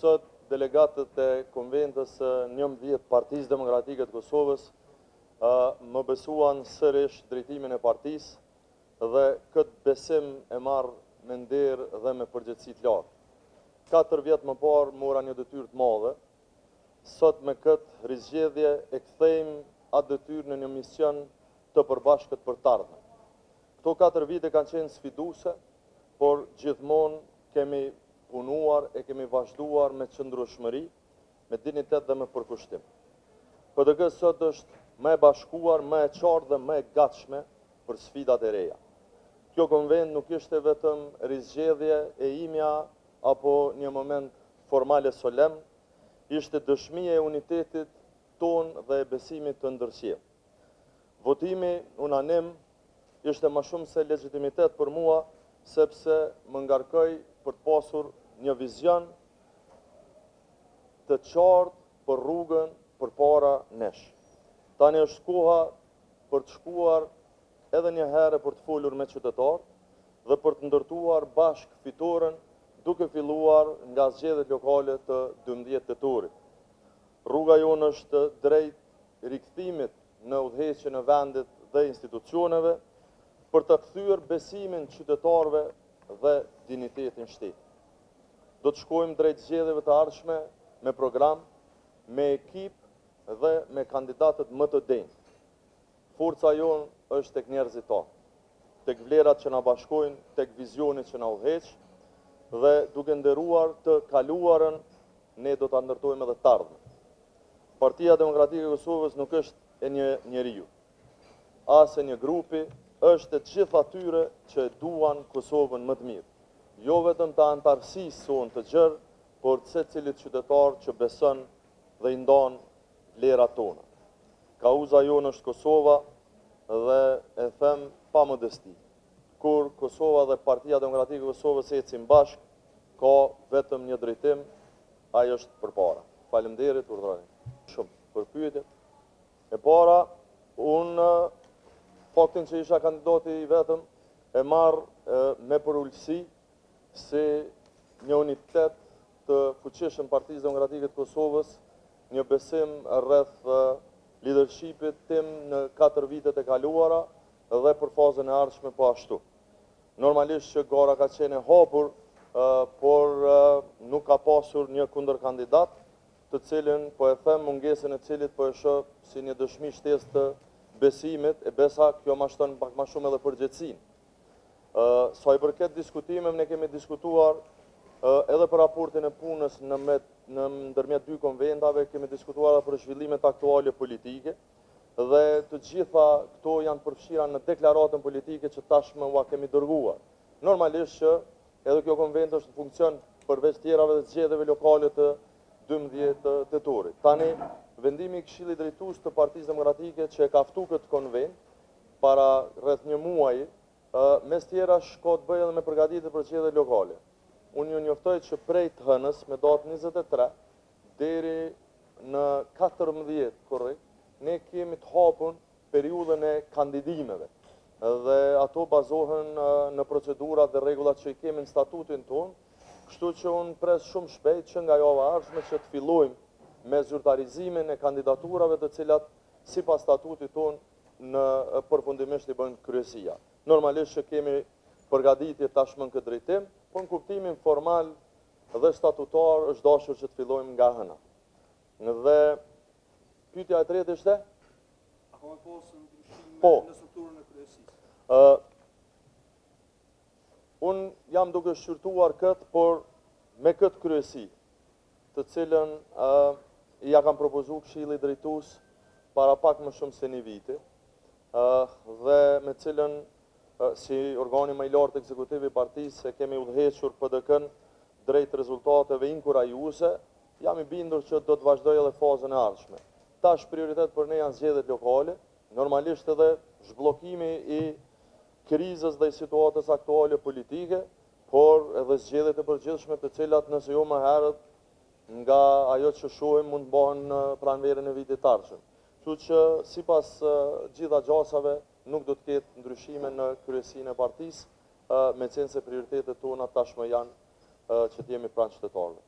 sot delegatët e konventës 11 Partisë Demokratike të Kosovës më besuan sërish drejtimin e partisë dhe këtë besim e marrë me nderë dhe me përgjegjësi të lartë. 4 vjet më parë mora një detyrë të madhe. Sot me këtë rizgjedhje e kthejmë atë detyrë në një mision të përbashkët për të ardhmen. Këto 4 vite kanë qenë sfiduese, por gjithmonë kemi punuar e kemi vazhduar me qëndrueshmëri, me dinitet dhe me përkushtim. PDK sot është më e bashkuar, më e qartë dhe më e gatshme për sfidat e reja. Kjo konvent nuk ishte vetëm rizgjedhje e imja apo një moment formale solemn, ishte dëshmia e unitetit ton dhe e besimit të ndërsjellë. Votimi unanim ishte më shumë se legitimitet për mua, sepse më ngarkoi për të pasur një vizion të qartë për rrugën përpara nesh. Tani është koha për të shkuar edhe një herë për të folur me qytetarët dhe për të ndërtuar bashkë fitoren, duke filluar nga zgjedhjet lokale të 12 tetorit. Rruga jonë është drejt rikthimit në udhëheqjen e vendit dhe institucioneve për të kthyer besimin qytetarëve dhe dinitetin shtetit. Do të shkojmë drejt zgjedhjeve të ardhshme me program, me ekip dhe me kandidatët më të denjë. Forca jonë është tek njerëzit tonë, tek vlerat që na bashkojnë, tek vizioni që na udhëheq, dhe duke nderuar të kaluarën, ne do ta ndërtojmë edhe të ardhmen. Partia Demokratike e Kosovës nuk është e një njeriu, as e një grupi, është e gjithë atyre që e duan Kosovën më të mirë. Jo vetëm të antarësisë sonë të gjerë, por të secilit qytetar që beson dhe i ndon vlerat tona. Kauza jonë është Kosova dhe e them pa modesti. Kur Kosova dhe Partia Demokratike e Kosovës ecin bashkë, ka vetëm një drejtim, ai është përpara. Faleminderit, urdhëroni. Shumë për pyetjet. E para, unë faktin që isha kandidati i vetëm e marr me përulësi si një unitet të fuqishëm Partisë Demokratike të Kosovës, një besim rreth leadershipit tim në 4 vitet e kaluara dhe për fazën e ardhshme po ashtu. Normalisht që gara ka qenë e hapur, por nuk ka pasur një kundërkandidat, të cilin po e them mungesën e cilit po e shoh si një dëshmi shtesë të besimit, e besa kjo ma shton pak ma shumë edhe përgjegjësinë. Sa i përket diskutimeve, ne kemi diskutuar edhe për raportin e punës në ndërmjet 2 konventave, kemi diskutuar edhe për zhvillimet aktuale politike, dhe të gjitha këto janë përfshira në deklaratën politike që tashmë ua kemi dërguar. Normalisht që edhe kjo konvent është në funksion përveç tjerave dhe zgjedhjeve lokale të 12 tetorit. Tani, vendimi i Këshillit Drejtues të Partisë Demokratike që e ka ftuar këtë konvent para rreth një muaji, mes tjerash ka të bëjë edhe me përgatitje për zgjedhjet lokale. Unë ju njoftoj që prej të hënës me datë 23 deri në 14 korrekt, ne kemi të hapur periudhën e kandidimeve dhe ato bazohen në procedurat dhe rregullat që i kemi në statutin tonë, kështu që unë pres shumë shpejt që nga java e ardhshme që të fillojmë me zyrtarizimin e kandidaturave të cilat sipas statutit tonë në përfundimisht i bën kryesia. Normalisht që kemi përgatitje tashmë në këtë drejtim, por në kuptimin formal dhe statutar është dashur që të fillojmë nga hëna. Dhe pyetja e tretë ishte? A ka pasur ndryshime në strukturën e kryesisë? Unë jam duke shqyrtuar këtë, por me këtë kryesi, të cilën ja kam propozuar Këshillit Drejtues para pak më shumë se një viti, dhe me cilën si organi më i lartë ekzekutiv i partisë e kemi udhëhequr PDK-n drejt rezultateve inkurajuese, jam i bindur që do të vazhdoj edhe fazën e ardhshme. Tash prioritet për ne janë zgjedhjet lokale, normalisht edhe zhbllokimi i krizës dhe i situatës aktuale politike, por edhe zgjedhjet e përgjithshme të cilat nëse jo më herët nga ajo që shohim mund të bëhen në pranverën e vitit të ardhshëm. Kështu që sipas gjitha gjasave nuk do të ketë ndryshime në kryesinë e partisë, me qenë se prioritetet tona tashmë janë që të jemi pranë qytetarëve.